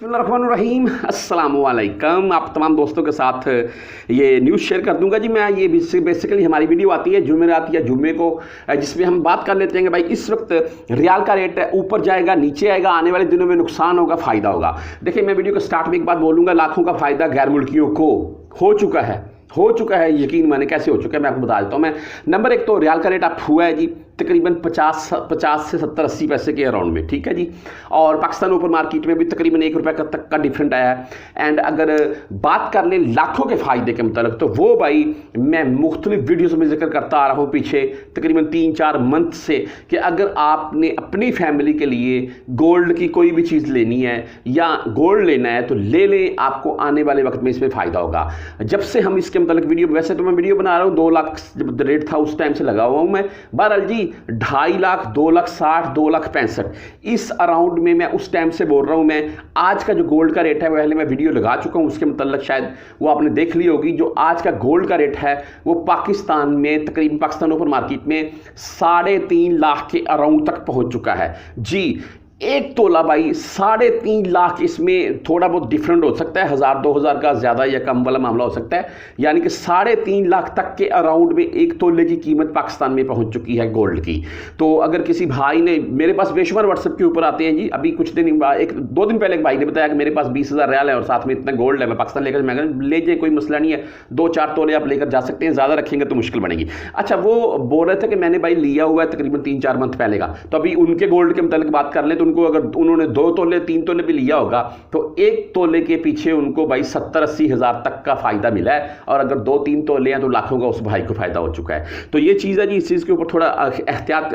बिस्मिल्लाहिर्रहमानिर्रहीम अस्सलाम वालेकुम। आप तमाम दोस्तों के साथ ये न्यूज़ शेयर कर दूंगा जी। मैं ये बेसिकली हमारी वीडियो आती है जुमेरात या जुम्मे को, जिसमें हम बात कर लेते हैं कि भाई इस वक्त रियाल का रेट ऊपर जाएगा नीचे आएगा, आने वाले दिनों में नुकसान होगा फ़ायदा होगा। देखिए, मैं वीडियो के स्टार्ट में एक बात बोलूँगा, लाखों का फ़ायदा गैर मुल्कियों को हो चुका है यकीन माने। कैसे हो चुका है मैं आपको बता देता हूँ। मैं नंबर एक तो रियाल का रेट अप हुआ है जी तकरीबन 50 से 70-80 पैसे के अराउंड में, ठीक है जी। और पाकिस्तान ओपन मार्केट में भी तकरीबन ₹1 तक का डिफरेंट आया है। एंड अगर बात कर लें लाखों के फ़ायदे के मतलब, तो वो भाई मैं मुख्तलिफ वीडियोज़ में जिक्र करता आ रहा हूँ पीछे तकरीबन 3-4 मंथ से, कि अगर आपने अपनी फैमिली के लिए गोल्ड की कोई भी चीज़ लेनी है या गोल्ड लेना है तो ले लें, आपको आने वाले वक्त में इसमें फ़ायदा होगा। जब से हम इसके मतलब वीडियो, वैसे तो मैं वीडियो बना रहा हूँ 2 लाख जब रेट था उस टाइम से लगा हुआ हूँ मैं। बहरहाल जी 2.5 लाख, 2,60,000, 2,65,000 इस अराउंड में मैं उस टाइम से बोल रहा हूँ। मैं आज का जो गोल्ड का रेट है पहले मैं वीडियो लगा चुका हूँ, उसके मतलब शायद वो आपने देख ली होगी। जो आज का गोल्ड का रेट है वो पाकिस्तान में तकरीबन पाकिस्तान ओपन मार्केट में 3.5 लाख के अराउंड तक पहुँच चुका है जी। 1 तोला भाई 3.5 लाख। इसमें थोड़ा बहुत डिफरेंट हो सकता है, 1,000-2,000 का ज़्यादा या कम वाला मामला हो सकता है, यानी कि 3.5 लाख तक के अराउंड में 1 तोले की कीमत पाकिस्तान में पहुंच चुकी है गोल्ड की। तो अगर किसी भाई ने, मेरे पास बेशुमार व्हाट्सएप के ऊपर आते हैं जी, अभी कुछ दिन 1-2 दिन पहले एक भाई ने बताया कि मेरे पास 20,000 रियाल है और साथ में इतना गोल्ड है, मैं पाकिस्तान लेकर, मैं ले जाए कोई मसला नहीं है, 2-4 तोले आप लेकर जा सकते हैं, ज़्यादा रखेंगे तो मुश्किल बनेगी। अच्छा, वो बोल रहे थे कि मैंने भाई लिया हुआ है तकरीबन 3-4 मंथ पहले का, तो अभी उनके गोल्ड के मतलब बात कर लें तो उनको अगर उन्होंने 2 तोले 3 तोले भी लिया होगा तो 1 तोले के पीछे उनको भाई 70-80 हज़ार तक का फायदा मिला है, और अगर 2-3 तोले हैं तो लाखों का उस भाई को फायदा हो चुका है। तो ये चीज़ है जी, इस चीज़ के ऊपर थोड़ा एहतियात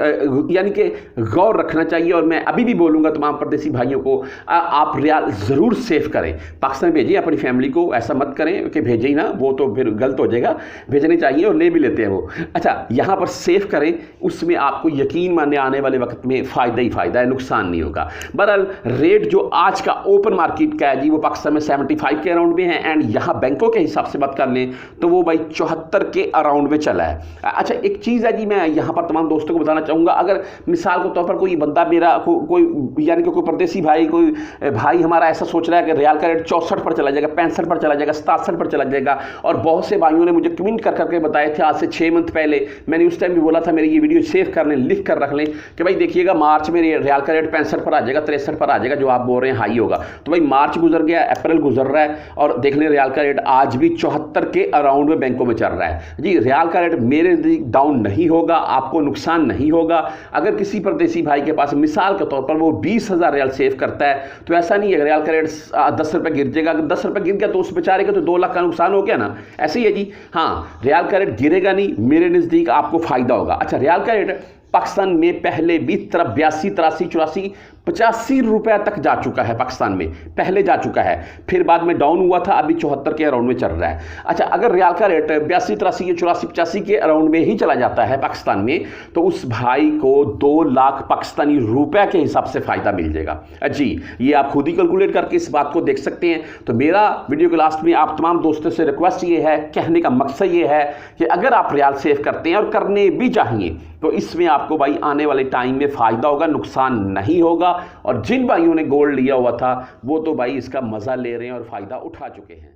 यानी कि गौर रखना चाहिए। और मैं अभी भी बोलूँगा तमाम परदेसी भाइयों को, आप रियाल ज़रूर सेव करें, पाकिस्तान भेजिए अपनी फैमिली को, ऐसा मत करें कि भेजें ही ना, वो तो फिर गलत हो जाएगा, भेजने चाहिए और ले भी लेते हैं वो। अच्छा, यहाँ पर सेव करें, उसमें आपको यकीन माने आने वाले वक्त में फ़ायदा ही फ़ायदा है, नुकसान नहीं होगा। बहरहाल रेट जो आज का ओपन मार्केट का है जी वो पाकिस्तान में 75 के अराउंड में है, एंड यहाँ बैंकों के हिसाब से बात कर लें तो वो भाई 74 के अराउंड में चला है। अच्छा, एक चीज़ है जी, मैं यहाँ पर तमाम दोस्तों को बताना चाहूँगा, अगर मिसाल के तौर पर कोई बंदा मेरा कोई यानी कि कोई परदेसी भाई, कोई भाई हमारा ऐसा सोच रहा है कि रियाल का रेट 64 पर चला जाएगा, 65 पर चला जाएगा, 67 पर चला जाएगा, और बहुत से भाइयों ने मुझे कमेंट कर करके बताए थे आज से 6 मंथ पहले, मैंने उस टाइम भी बोला था मेरी ये वीडियो सेव कर लें, लिख कर रख लें कि भाई देखिएगा मार्च में रियाल का रेट 65 पर आ जाएगा, 63 पर आ जाएगा, जो आप बोल रहे हैं हाई होगा। तो भाई मार्च गुजर गया, अप्रैल गुजर रहा है, और देख लें रियाल का रेट आज भी 74 के अराउंड में बैंकों में चल रहा है जी। रियाल का रेट मेरे नज़दीक डाउन नहीं होगा, आपको नुकसान नहीं होगा। अगर किसी परदेसी भाई के पास मिसाल के तौर पर वो 20,000 रियाल सेव करता है तो ऐसा नहीं है रियाल का रेट 10 रुपये गिर जाएगा, अगर 10 रुपये गिर गया तो उस बेचारे का तो 2 लाख का नुकसान हो गया ना, ऐसे ही है जी। हाँ, रियाल का रेट गिरेगा नहीं, मेरे नज़दीक आपको फ़ायदा होगा। अच्छा, रियाल का रेट पाकिस्तान में पहले भी 82, 83, 84, 85 रुपये तक जा चुका है, पाकिस्तान में पहले जा चुका है, फिर बाद में डाउन हुआ था, अभी 74 के अराउंड में चल रहा है। अच्छा, अगर रियाल का रेट 82, 83, 84, 85 के अराउंड में ही चला जाता है पाकिस्तान में, तो उस भाई को 2 लाख पाकिस्तानी रुपए के हिसाब से फ़ायदा मिल जाएगा जी। ये आप खुद ही कैलकुलेट करके इस बात को देख सकते हैं। तो मेरा वीडियो के लास्ट में आप तमाम दोस्तों से रिक्वेस्ट ये है, कहने का मकसद ये है कि अगर आप रियाल सेव करते हैं और करने भी चाहिए तो इसमें आपको भाई आने वाले टाइम में फ़ायदा होगा, नुकसान नहीं होगा। और जिन भाइयों ने गोल्ड लिया हुआ था वो तो भाई इसका मज़ा ले रहे हैं और फ़ायदा उठा चुके हैं।